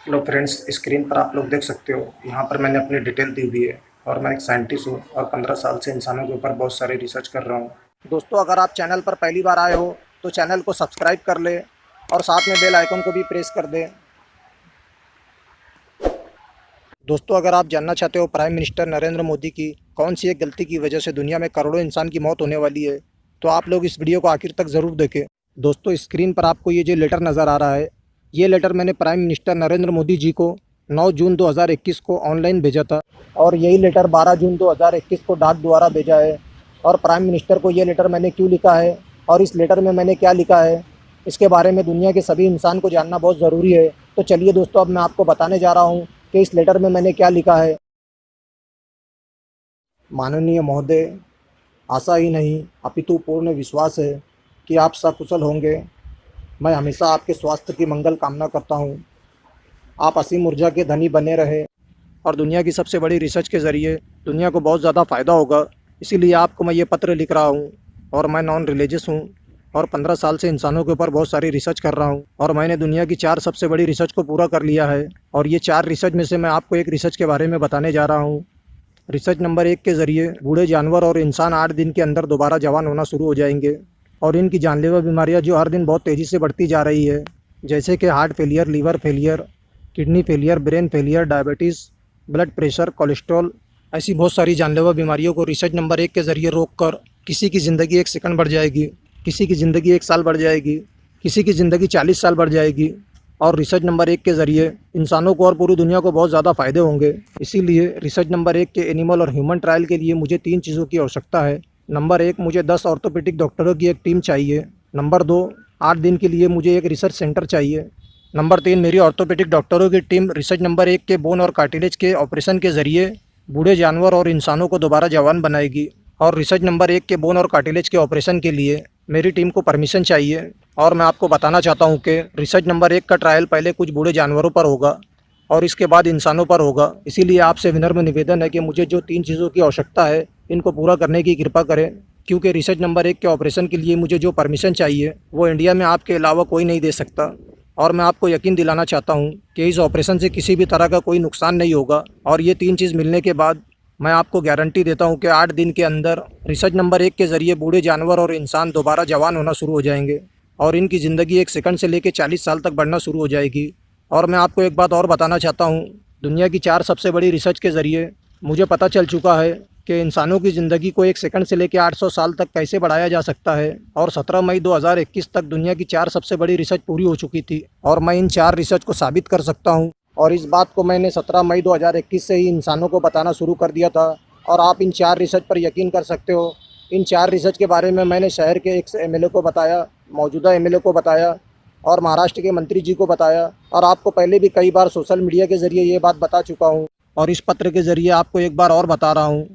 Hello friends, screen पर आप लोग देख सकते हो। यहाँ पर मैंने अपनी डिटेल दी हुई है और मैं एक साइंटिस्ट हूँ और 15 साल से इंसानों के ऊपर बहुत सारे रिसर्च कर रहा हूँ। दोस्तों, अगर आप चैनल पर पहली बार आए हो तो चैनल को सब्सक्राइब कर ले और साथ में बेल आइकन को भी प्रेस कर दें। दोस्तों, अगर आप जानना चाहते हो प्राइम मिनिस्टर नरेंद्र मोदी की कौन सी एक गलती की वजह से दुनिया में करोड़ों इंसान की मौत होने वाली है, तो आप लोग इस वीडियो को आखिर तक ज़रूर देखें। दोस्तों, स्क्रीन पर आपको ये जो लेटर नज़र आ रहा है, ये लेटर मैंने प्राइम मिनिस्टर नरेंद्र मोदी जी को 9 जून 2021 को ऑनलाइन भेजा था और यही लेटर 12 जून 2021 को डाक द्वारा भेजा है। और प्राइम मिनिस्टर को ये लेटर मैंने क्यों लिखा है और इस लेटर में मैंने क्या लिखा है, इसके बारे में दुनिया के सभी इंसान को जानना बहुत ज़रूरी है। तो चलिए दोस्तों, अब मैं आपको बताने जा रहा हूँ कि इस लेटर में मैंने क्या लिखा है। माननीय महोदय, आशा ही नहीं अपितु पूर्ण विश्वास है कि आप सकुशल होंगे। मैं हमेशा आपके स्वास्थ्य की मंगल कामना करता हूँ। आप असीम ऊर्जा के धनी बने रहे और दुनिया की सबसे बड़ी रिसर्च के ज़रिए दुनिया को बहुत ज़्यादा फ़ायदा होगा। इसीलिए आपको मैं ये पत्र लिख रहा हूँ। और मैं नॉन रिलीजियस हूँ और 15 साल से इंसानों के ऊपर बहुत सारी रिसर्च कर रहा हूँ और मैंने दुनिया की 4 सबसे बड़ी रिसर्च को पूरा कर लिया है। और ये 4 रिसर्च में से मैं आपको एक रिसर्च के बारे में बताने जा रहा हूँ। रिसर्च नंबर 1 के ज़रिए बूढ़े जानवर और इंसान 8 दिन के अंदर दोबारा जवान होना शुरू हो जाएंगे। और इनकी जानलेवा बीमारियां जो हर दिन बहुत तेज़ी से बढ़ती जा रही है, जैसे कि heart failure, liver failure, kidney failure, brain failure, diabetes, blood pressure, cholesterol, ऐसी बहुत सारी जानलेवा बीमारियों को रिसर्च नंबर 1 के ज़रिए रोककर किसी की ज़िंदगी 1 सेकंड बढ़ जाएगी, किसी की ज़िंदगी 1 साल बढ़ जाएगी, किसी की ज़िंदगी 40 साल बढ़ जाएगी। और रिसर्च नंबर 1 के ज़रिए इंसानों को और पूरी दुनिया को बहुत ज़्यादा फ़ायदे होंगे। इसीलिए रिसर्च नंबर 1 के एनिमल और ह्यूमन ट्रायल के लिए मुझे 3 चीज़ों की आवश्यकता है। नंबर 1, मुझे 10 ऑर्थोपेडिक डॉक्टरों की एक टीम चाहिए। नंबर 2, 8 दिन के लिए मुझे एक रिसर्च सेंटर चाहिए। नंबर 3, मेरी ऑर्थोपेडिक डॉक्टरों की टीम रिसर्च नंबर 1 के बोन और कार्टिलेज के ऑपरेशन के ज़रिए बूढ़े जानवर और इंसानों को दोबारा जवान बनाएगी। और रिसर्च नंबर 1 के बोन और कार्टिलेज के ऑपरेशन के लिए मेरी टीम को परमिशन चाहिए। और मैं आपको बताना चाहता हूँ कि रिसर्च नंबर 1 का ट्रायल पहले कुछ बूढ़े जानवरों पर होगा और इसके बाद इंसानों पर होगा। इसीलिए आपसे विनम्र निवेदन है कि मुझे जो 3 चीज़ों की आवश्यकता है, इनको पूरा करने की कृपा करें। क्योंकि रिसर्च नंबर 1 के ऑपरेशन के लिए मुझे जो परमिशन चाहिए वो इंडिया में आपके अलावा कोई नहीं दे सकता। और मैं आपको यकीन दिलाना चाहता हूँ कि इस ऑपरेशन से किसी भी तरह का कोई नुकसान नहीं होगा। और ये 3 चीज़ मिलने के बाद मैं आपको गारंटी देता हूँ कि 8 दिन के अंदर रिसर्च नंबर 1 के ज़रिए बूढ़े जानवर और इंसान दोबारा जवान होना शुरू हो जाएंगे और इनकी ज़िंदगी 1 सेकंड से लेकर 40 साल तक बढ़ना शुरू हो जाएगी। और मैं आपको एक बात और बताना चाहता हूँ, दुनिया की 4 सबसे बड़ी रिसर्च के ज़रिए मुझे पता चल चुका है कि इंसानों की ज़िंदगी को 1 सेकंड से लेकर 800 साल तक कैसे बढ़ाया जा सकता है। और 17 मई 2021 तक दुनिया की 4 सबसे बड़ी रिसर्च पूरी हो चुकी थी और मैं इन 4 रिसर्च को साबित कर सकता हूँ। और इस बात को मैंने 17 मई 2021 से ही इंसानों को बताना शुरू कर दिया था। और आप इन 4 रिसर्च पर यकीन कर सकते हो। इन 4 रिसर्च के बारे में मैंने शहर के एक एमएलए को बताया, मौजूदा एमएलए को बताया और महाराष्ट्र के मंत्री जी को बताया। और आपको पहले भी कई बार सोशल मीडिया के ज़रिए ये बात बता चुका हूँ और इस पत्र के ज़रिए आपको एक बार और बता रहा हूँ।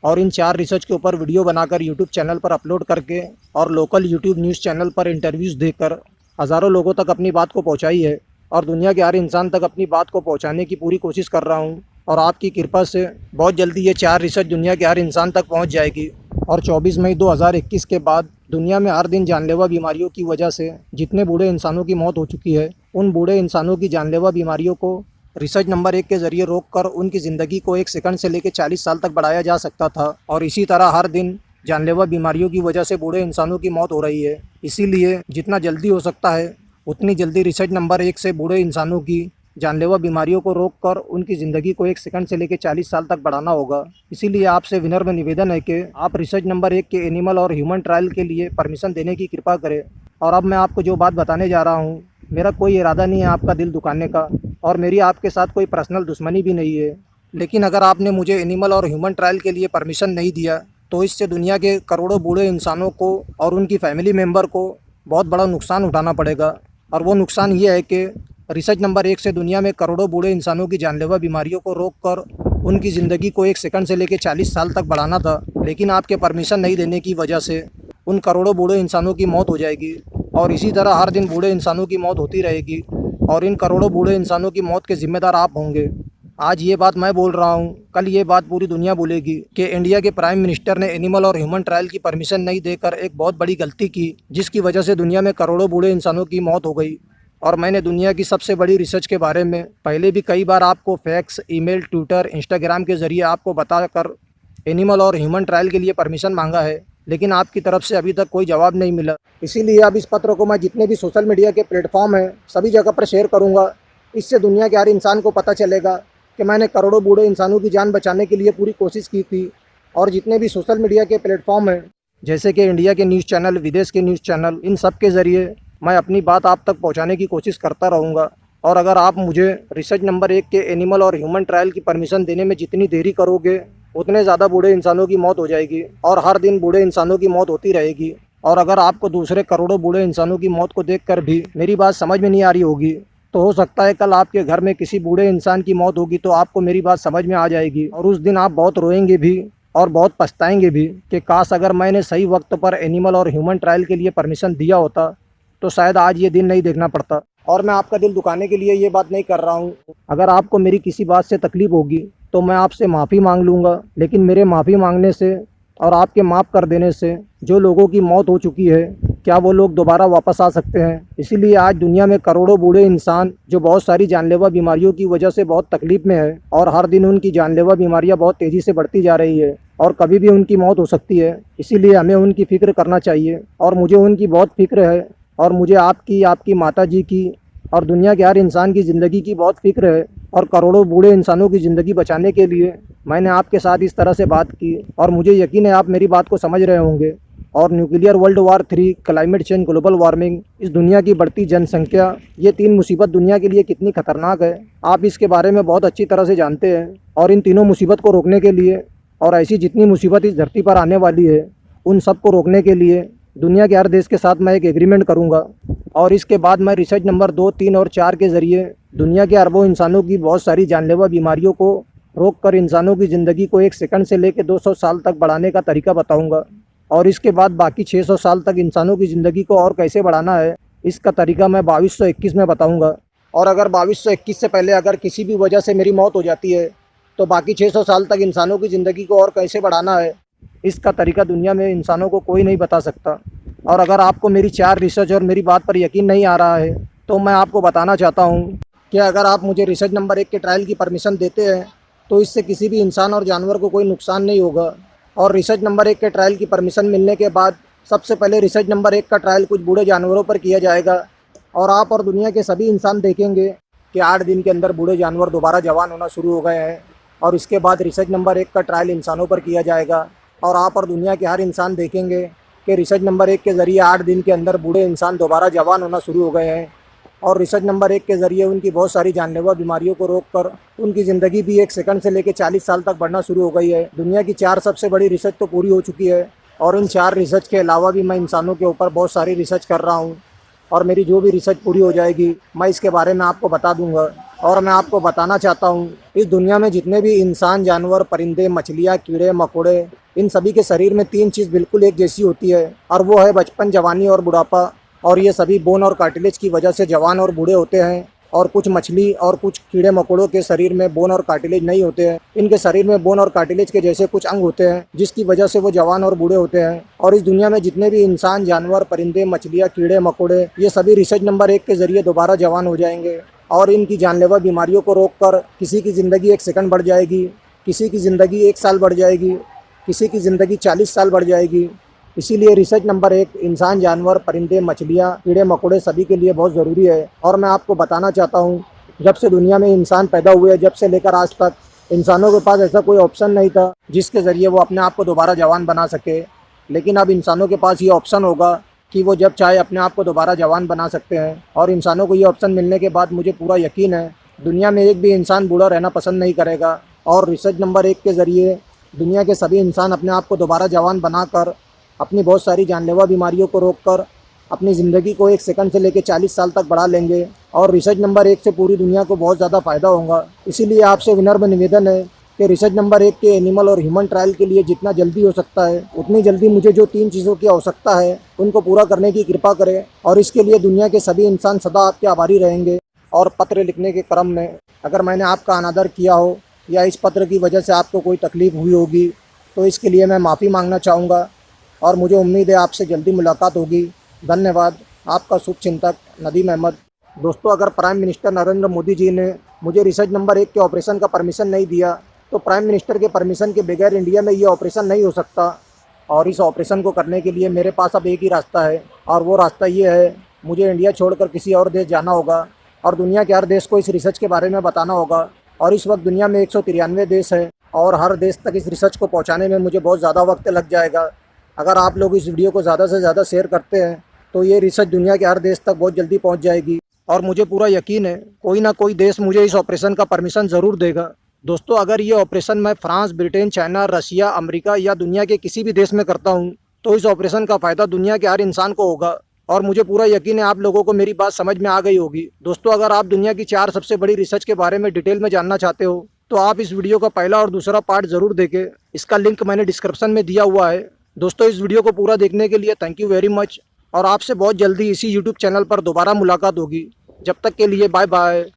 और इन 4 रिसर्च के ऊपर वीडियो बनाकर यूट्यूब चैनल पर अपलोड करके और लोकल यूट्यूब न्यूज़ चैनल पर इंटरव्यूज़ देकर हज़ारों लोगों तक अपनी बात को पहुँचाई है और दुनिया के हर इंसान तक अपनी बात को पहुँचाने की पूरी कोशिश कर रहा हूँ। और आपकी कृपा से बहुत जल्दी ये 4 रिसर्च दुनिया के हर इंसान तक पहुँच जाएगी। और 24 मई 2021 के बाद दुनिया में हर दिन जानलेवा बीमारियों की वजह से जितने बूढ़े इंसानों की मौत हो चुकी है, उन बूढ़े इंसानों की जानलेवा बीमारियों को रिसर्च नंबर 1 के ज़रिए रोककर उनकी ज़िंदगी को 1 सेकंड से लेकर 40 साल तक बढ़ाया जा सकता था। और इसी तरह हर दिन जानलेवा बीमारियों की वजह से बूढ़े इंसानों की मौत हो रही है। इसीलिए जितना जल्दी हो सकता है उतनी जल्दी रिसर्च नंबर 1 से बूढ़े इंसानों की जानलेवा बीमारियों को रोककर उनकी ज़िंदगी को 1 सेकंड से लेकर 40 साल तक बढ़ाना होगा। इसीलिए आपसे विनम्र निवेदन है कि आप रिसर्च नंबर 1 के एनिमल और ह्यूमन ट्रायल के लिए परमिशन देने की कृपा करें। और अब मैं आपको जो बात बताने जा रहा हूँ, मेरा कोई इरादा नहीं है आपका दिल दुखाने का और मेरी आपके साथ कोई पर्सनल दुश्मनी भी नहीं है। लेकिन अगर आपने मुझे एनिमल और ह्यूमन ट्रायल के लिए परमिशन नहीं दिया तो इससे दुनिया के करोड़ों बूढ़े इंसानों को और उनकी फैमिली मेम्बर को बहुत बड़ा नुकसान उठाना पड़ेगा। और वो नुकसान ये है कि रिसर्च नंबर 1 से दुनिया में करोड़ों बूढ़े इंसानों की जानलेवा बीमारियों को रोककर उनकी ज़िंदगी को 1 सेकंड से लेकर 40 साल तक बढ़ाना था। लेकिन आपके परमिशन नहीं देने की वजह से उन करोड़ों बूढ़े इंसानों की मौत हो जाएगी और इसी तरह हर दिन बूढ़े इंसानों की मौत होती रहेगी और इन करोड़ों बूढ़े इंसानों की मौत के ज़िम्मेदार आप होंगे। आज ये बात मैं बोल रहा हूँ, कल ये बात पूरी दुनिया बोलेगी कि इंडिया के प्राइम मिनिस्टर ने एनिमल और ह्यूमन ट्रायल की परमिशन नहीं देकर एक बहुत बड़ी गलती की, जिसकी वजह से दुनिया में करोड़ों बूढ़े इंसानों की मौत हो गई। और मैंने दुनिया की सबसे बड़ी रिसर्च के बारे में पहले भी कई बार आपको फैक्स, ईमेल, ट्विटर, इंस्टाग्राम के ज़रिए आपको बताकर एनिमल और ह्यूमन ट्रायल के लिए परमिशन मांगा है, लेकिन आपकी तरफ से अभी तक कोई जवाब नहीं मिला। इसीलिए अब इस पत्र को मैं जितने भी सोशल मीडिया के प्लेटफॉर्म हैं सभी जगह पर शेयर करूँगा। इससे दुनिया के हर इंसान को पता चलेगा कि मैंने करोड़ों बूढ़े इंसानों की जान बचाने के लिए पूरी कोशिश की थी। और जितने भी सोशल मीडिया के प्लेटफॉर्म हैं, जैसे कि इंडिया के न्यूज़ चैनल, विदेश के न्यूज़ चैनल, इन सब के ज़रिए मैं अपनी बात आप तक पहुंचाने की कोशिश करता रहूंगा। और अगर आप मुझे रिसर्च नंबर 1 के एनिमल और ह्यूमन ट्रायल की परमिशन देने में जितनी देरी करोगे, उतने ज़्यादा बूढ़े इंसानों की मौत हो जाएगी और हर दिन बूढ़े इंसानों की मौत होती रहेगी। और अगर आपको दूसरे करोड़ों बूढ़े इंसानों की मौत को देखकर भी मेरी बात समझ में नहीं आ रही होगी, तो हो सकता है कल आपके घर में किसी बूढ़े इंसान की मौत होगी तो आपको मेरी बात समझ में आ जाएगी। और उस दिन आप बहुत रोएंगे भी और बहुत पछताएंगे भी कि काश अगर मैंने सही वक्त पर एनिमल और ह्यूमन ट्रायल के लिए परमिशन दिया होता तो शायद आज ये दिन नहीं देखना पड़ता। और मैं आपका दिल दुखाने के लिए ये बात नहीं कर रहा हूँ। अगर आपको मेरी किसी बात से तकलीफ़ होगी तो मैं आपसे माफ़ी मांग लूँगा, लेकिन मेरे माफ़ी मांगने से और आपके माफ़ कर देने से जो लोगों की मौत हो चुकी है, क्या वो लोग दोबारा वापस आ सकते हैं? इसीलिए आज दुनिया में करोड़ों बूढ़े इंसान जो बहुत सारी जानलेवा बीमारियों की वजह से बहुत तकलीफ़ में है और हर दिन उनकी जानलेवा बीमारियां बहुत तेज़ी से बढ़ती जा रही है और कभी भी उनकी मौत हो सकती है। इसीलिए हमें उनकी फ़िक्र करना चाहिए और मुझे उनकी बहुत फ़िक्र है। और मुझे आपकी, आपकी माताजी की और दुनिया के हर इंसान की ज़िंदगी की बहुत फ़िक्र है। और करोड़ों बूढ़े इंसानों की ज़िंदगी बचाने के लिए मैंने आपके साथ इस तरह से बात की और मुझे यकीन है आप मेरी बात को समझ रहे होंगे। और nuclear world war 3, climate change, global warming, इस दुनिया की बढ़ती जनसंख्या, ये 3 मुसीबत दुनिया के लिए कितनी खतरनाक है, आप इसके बारे में बहुत अच्छी तरह से जानते हैं। और इन तीनों मुसीबत को रोकने के लिए और ऐसी जितनी मुसीबत इस धरती पर आने वाली है, उन सब को रोकने के लिए दुनिया के हर देश के साथ मैं एक एग्रीमेंट करूंगा। और इसके बाद मैं रिसर्च नंबर 2, 3 और 4 के ज़रिए दुनिया के अरबों इंसानों की बहुत सारी जानलेवा बीमारियों को रोककर इंसानों की ज़िंदगी को 1 सेकंड से लेकर 200 साल तक बढ़ाने का तरीका बताऊंगा। और इसके बाद बाकी 600 साल तक इंसानों की ज़िंदगी को और कैसे बढ़ाना है, इसका तरीका मैं 2221 में बताऊँगा। और अगर 2221 से पहले अगर किसी भी वजह से मेरी मौत हो जाती है तो बाकी 600 साल तक इंसानों की ज़िंदगी को और कैसे बढ़ाना है, इसका तरीका दुनिया में इंसानों को कोई नहीं बता सकता। और अगर आपको मेरी 4 रिसर्च और मेरी बात पर यकीन नहीं आ रहा है तो मैं आपको बताना चाहता हूँ कि अगर आप मुझे रिसर्च नंबर 1 के ट्रायल की परमिशन देते हैं तो इससे किसी भी इंसान और जानवर को कोई नुकसान नहीं होगा। और रिसर्च नंबर 1 के ट्रायल की परमिशन मिलने के बाद सबसे पहले रिसर्च नंबर 1 का ट्रायल कुछ बूढ़े जानवरों पर किया जाएगा और आप और दुनिया के सभी इंसान देखेंगे कि 8 दिन के अंदर बूढ़े जानवर दोबारा जवान होना शुरू हो गए हैं। और इसके बाद रिसर्च नंबर 1 का ट्रायल इंसानों पर किया जाएगा और आप और दुनिया के हर इंसान देखेंगे कि रिसर्च नंबर 1 के ज़रिए 8 दिन के अंदर बूढ़े इंसान दोबारा जवान होना शुरू हो गए हैं। और रिसर्च नंबर 1 के ज़रिए उनकी बहुत सारी जानलेवा बीमारियों को रोककर उनकी ज़िंदगी भी 1 सेकंड से लेकर 40 साल तक बढ़ना शुरू हो गई है। दुनिया की 4 सबसे बड़ी रिसर्च तो पूरी हो चुकी है और इन 4 रिसर्च के अलावा भी मैं इंसानों के ऊपर बहुत सारी रिसर्च कर रहा हूँ। और मेरी जो भी रिसर्च पूरी हो जाएगी मैं इसके बारे में आपको बता दूंगा। और मैं आपको बताना चाहता हूँ, इस दुनिया में जितने भी इंसान, जानवर, परिंदे, मछलियाँ, कीड़े मकोड़े, इन सभी के शरीर में 3 चीज़ बिल्कुल एक जैसी होती है और वो है बचपन, जवानी और बुढ़ापा। और ये सभी बोन और कार्टिलेज की वजह से जवान और बूढ़े होते हैं। और कुछ मछली और कुछ कीड़े मकोड़ों के शरीर में बोन और कार्टिलेज नहीं होते हैं। इनके शरीर में बोन और कार्टिलेज के जैसे कुछ अंग होते हैं जिसकी वजह से वो जवान और बूढ़े होते हैं। और इस दुनिया में जितने भी इंसान, जानवर, परिंदे, मछलियाँ, कीड़े मकोड़े, ये सभी रिसर्च नंबर 1 के ज़रिए दोबारा जवान हो जाएंगे और इनकी जानलेवा बीमारियों को रोककर किसी की ज़िंदगी 1 सेकंड बढ़ जाएगी, किसी की ज़िंदगी 1 साल बढ़ जाएगी, किसी की ज़िंदगी 40 साल बढ़ जाएगी। इसीलिए रिसर्च नंबर 1 इंसान, जानवर, परिंदे, मछलियाँ, कीड़े मकोड़े सभी के लिए बहुत ज़रूरी है। और मैं आपको बताना चाहता हूँ, जब से दुनिया में इंसान पैदा हुए, जब से लेकर आज तक, इंसानों के पास ऐसा कोई ऑप्शन नहीं था जिसके ज़रिए वो अपने आप को दोबारा जवान बना सके। लेकिन अब इंसानों के पास ये ऑप्शन होगा कि वो जब चाहे अपने आप को दोबारा जवान बना सकते हैं। और इंसानों को ये ऑप्शन मिलने के बाद मुझे पूरा यकीन है दुनिया में एक भी इंसान बूढ़ा रहना पसंद नहीं करेगा। और रिसर्च नंबर 1 के ज़रिए दुनिया के सभी इंसान अपने आप को दोबारा जवान बनाकर अपनी बहुत सारी जानलेवा बीमारियों को रोककर अपनी ज़िंदगी को 1 सेकंड से लेकर 40 साल तक बढ़ा लेंगे। और रिसर्च नंबर 1 से पूरी दुनिया को बहुत ज़्यादा फ़ायदा होगा। इसीलिए आपसे विनम्र निवेदन है कि रिसर्च नंबर 1 के एनिमल और ह्यूमन ट्रायल के लिए जितना जल्दी हो सकता है उतनी जल्दी मुझे जो 3 चीज़ों की आवश्यकता है उनको पूरा करने की कृपा करें। और इसके लिए दुनिया के सभी इंसान सदा आपके आभारी रहेंगे। और पत्र लिखने के क्रम में अगर मैंने आपका अनादर किया हो या इस पत्र की वजह से आपको कोई तकलीफ़ हुई होगी तो इसके लिए मैं माफ़ी मांगना चाहूँगा। और मुझे उम्मीद है आपसे जल्दी मुलाकात होगी। धन्यवाद। आपका शुभचिंतक नदीम अहमद। दोस्तों, अगर प्राइम मिनिस्टर नरेंद्र मोदी जी ने मुझे रिसर्च नंबर 1 के ऑपरेशन का परमिशन नहीं दिया, तो प्राइम मिनिस्टर के परमिशन के बगैर इंडिया में ये ऑपरेशन नहीं हो सकता। और इस ऑपरेशन को करने के लिए मेरे पास अब एक ही रास्ता है, और वो रास्ता ये है, मुझे इंडिया छोड़कर किसी और देश जाना होगा और दुनिया के हर देश को इस रिसर्च के बारे में बताना होगा। और इस वक्त दुनिया में 193 देश हैं, और हर देश तक इस रिसर्च को पहुंचाने में मुझे बहुत ज़्यादा वक्त लग जाएगा। अगर आप लोग इस वीडियो को ज़्यादा से ज़्यादा शेयर करते हैं तो ये रिसर्च दुनिया के हर देश तक बहुत जल्दी पहुंच जाएगी, और मुझे पूरा यकीन है कोई ना कोई देश मुझे इस ऑपरेशन का परमिशन ज़रूर देगा। दोस्तों, अगर ये ऑपरेशन मैं France, Britain, China, Russia, America या दुनिया के किसी भी देश में करता हूँ, तो इस ऑपरेशन का फ़ायदा दुनिया के हर इंसान को होगा, और मुझे पूरा यकीन है आप लोगों को मेरी बात समझ में आ गई होगी। दोस्तों, अगर आप दुनिया की 4 सबसे बड़ी रिसर्च के बारे में डिटेल में जानना चाहते हो, तो आप इस वीडियो का पहला और दूसरा पार्ट ज़रूर देखें। इसका लिंक मैंने डिस्क्रिप्शन में दिया हुआ है। दोस्तों, इस वीडियो को पूरा देखने के लिए थैंक यू वेरी मच, और आपसे बहुत जल्दी इसी यूट्यूब चैनल पर दोबारा मुलाकात होगी। जब तक के लिए बाय बाय।